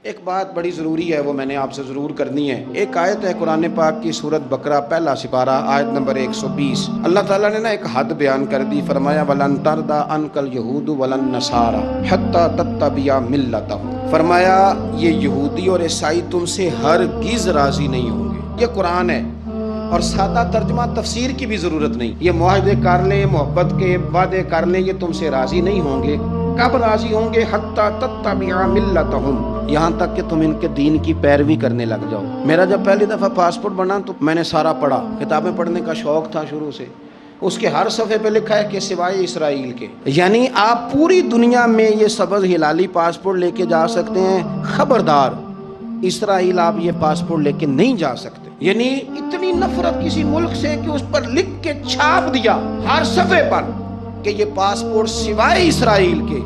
ایک بات بڑی ضروری ہے، وہ میں نے آپ سے ضرور کرنی ہے۔ ایک آیت ہے قرآن پاک کی سورت بقرہ پہلا سپارہ آیت نمبر 120۔ اللہ تعالیٰ نے ایک حد بیان کر دی، فرمایا وَلَن تَرْضَىٰ عَنْكَ الْيَهُودُ وَلَا النَّصَارَىٰ حَتَّىٰ تَتَّبِعَ مِلَّتَهُمْ۔ فرمایا یہ یہودی اور عیسائی تم سے ہرگز راضی نہیں ہوں گے۔ یہ قرآن ہے اور سادہ ترجمہ تفسیر کی بھی ضرورت نہیں۔ یہ معاہدے کر لیں، محبت کے وعدے کر لیں، یہ تم سے راضی نہیں ہوں گے۔ کب راضی ہوں گے؟ حتی تتبع ملتہم، یہاں تک کہ تم ان کے دین کی پیروی کرنے لگ جاؤ۔ میرا جب پہلی دفعہ پاسپورٹ بنا تو میں نے سارا پڑھا، کتابیں پڑھنے کا شوق تھا شروع سے۔ اس کے ہر صفحے پہ لکھا ہے کہ سوائے اسرائیل کے، یعنی آپ پوری دنیا میں یہ سبز ہلالی پاسپورٹ لے کے جا سکتے ہیں، خبردار اسرائیل آپ یہ پاسپورٹ لے کے نہیں جا سکتے۔ یعنی اتنی نفرت کسی ملک سے کہ اس پر لکھ کے چھاپ دیا ہر صفحے پر کہ یہ پاسپورٹ سوائے اسرائیل کے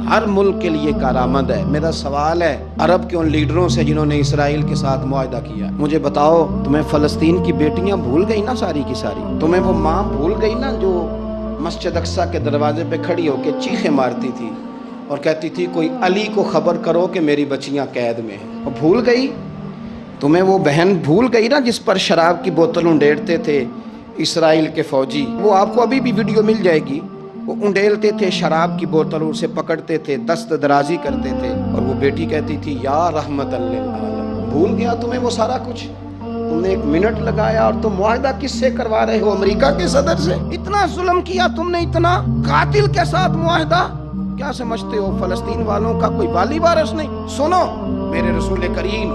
ہر ملک کے لیے کارآمد ہے۔ میرا سوال ہے عرب کے ان لیڈروں سے جنہوں نے اسرائیل کے ساتھ معاہدہ کیا، مجھے بتاؤ تمہیں فلسطین کی بیٹیاں بھول گئی نا ساری کی ساری؟ تمہیں وہ ماں بھول گئی نا جو مسجد اقصیٰ کے دروازے پہ کھڑی ہو کے چیخیں مارتی تھی اور کہتی تھی کوئی علی کو خبر کرو کہ میری بچیاں قید میں ہیں؟ وہ بھول گئی؟ تمہیں وہ بہن بھول گئی نا جس پر شراب کی بوتل انڈیڑتے تھے اسرائیل کے فوجی؟ وہ آپ کو ابھی بھی ویڈیو مل جائے گی۔ وہ انڈیلتے تھے شراب کی بوتل، اسے پکڑتے تھے، دست درازی کرتے تھے، اور وہ بیٹی کہتی تھی یا رحمت للعالمین۔ بھول گیا تمہیں وہ سارا کچھ؟ تم نے ایک منٹ لگایا اور تم معاہدہ کس سے کروا رہے ہو؟ امریکہ کے صدر سے؟ اتنا ظلم کیا تم نے، اتنا قاتل کے ساتھ معاہدہ؟ کیا سمجھتے ہو فلسطین والوں کا کوئی والی وارث نہیں؟ سنو، میرے رسول کریم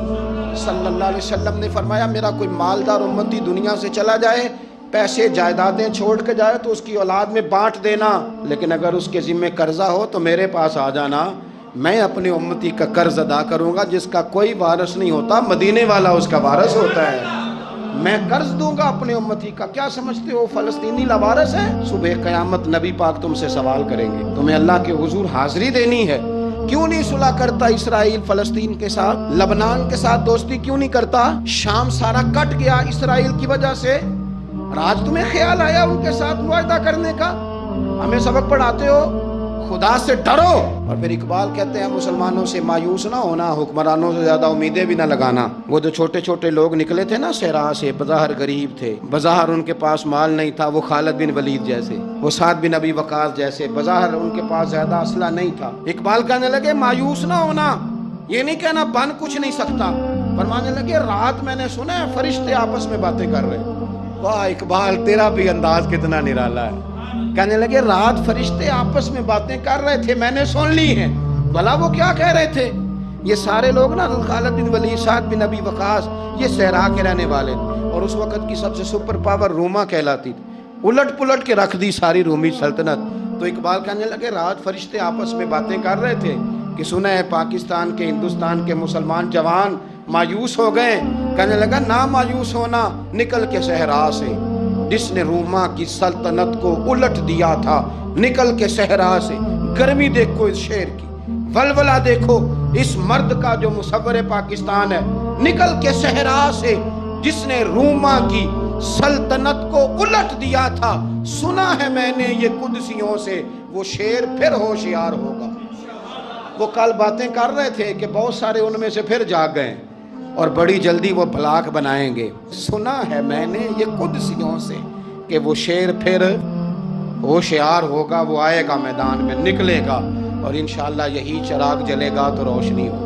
صلی اللہ علیہ وسلم نے فرمایا میرا کوئی مالدار امتی دنیا سے چلا جائے، پیسے جائیدادیں چھوڑ کے جائے تو اس کی اولاد میں بانٹ دینا، لیکن اگر اس کے ذمہ قرضہ ہو تو میرے پاس آ جانا، میں اپنے امتی کا قرض ادا کروں گا۔ جس کا کوئی وارث نہیں ہوتا مدینے والا اس کا وارث ہوتا ہے، میں قرض دوں گا اپنے امتی کا۔ کیا سمجھتے ہو فلسطینی لاوارث ہیں؟ صبح قیامت نبی پاک تم سے سوال کریں گے، تمہیں اللہ کے حضور حاضری دینی ہے۔ کیوں نہیں صلح کرتا اسرائیل فلسطین کے ساتھ؟ لبنان کے ساتھ دوستی کیوں نہیں کرتا؟ شام سارا کٹ گیا اسرائیل کی وجہ سے، آج تمہیں خیال آیا ان کے ساتھ معاہدہ کرنے کا؟ ہمیں سبق پڑھاتے ہو خدا سے ڈرو۔ اور پھر اقبال کہتے ہیں مسلمانوں سے مایوس نہ ہونا، حکمرانوں سے زیادہ امیدیں بھی نہ لگانا۔ وہ جو چھوٹے چھوٹے لوگ نکلے تھے نا صحرا سے، بظاہر غریب تھے، بظاہر ان کے پاس مال نہیں تھا، وہ خالد بن ولید جیسے، وہ سعد بن ابی وقاص جیسے، بظاہر ان کے پاس زیادہ اسلحہ نہیں تھا۔ اقبال کہنے لگے مایوس نہ ہونا، یہ نہیں کہنا بن کچھ نہیں سکتا، فرمانے لگے رات میں نے سنا ہے فرشتے آپس میں باتیں کر رہے۔ واہ اقبال، تیرا بھی انداز کتنا نرالا ہے۔ کہنے لگے رات فرشتے آپس میں باتیں کر رہے تھے، میں نے سن لی ہیں۔ بھلا وہ کیا کہہ رہے تھے؟ یہ سارے لوگ نا خالد بن ولید، سعد بن ابی وقاص، یہ صحرا کے رہنے والے تھے، اور اس وقت کی سب سے سپر پاور روما کہلاتی تھی، الٹ پلٹ کے رکھ دی ساری رومی سلطنت۔ تو اقبال کہنے لگے رات فرشتے آپس میں باتیں کر رہے تھے کہ سنا ہے پاکستان کے، ہندوستان کے مسلمان جوان مایوس ہو گئے۔ کہنے لگا نہ مایوس ہونا، نکل کے صحرا سے، جس نے روما کی سلطنت کو الٹ دیا تھا، نکل کے صحرا سے۔ گرمی دیکھو اس شعر کی، ولولہ دیکھو اس مرد کا جو مصور پاکستان ہے، نکل کے صحرا سے جس نے روما کی سلطنت کو الٹ دیا تھا، سنا ہے میں نے یہ قدسیوں سے، وہ شعر پھر ہوشیار ہوگا۔ وہ کل باتیں کر رہے تھے کہ بہت سارے ان میں سے پھر جاگ گئے اور بڑی جلدی وہ بلاک بنائیں گے۔ سنا ہے میں نے یہ قدسیوں سے کہ وہ شعر پھر ہوشیار ہوگا، وہ آئے گا میدان میں، نکلے گا، اور انشاءاللہ یہی چراغ جلے گا تو روشنی ہوگی۔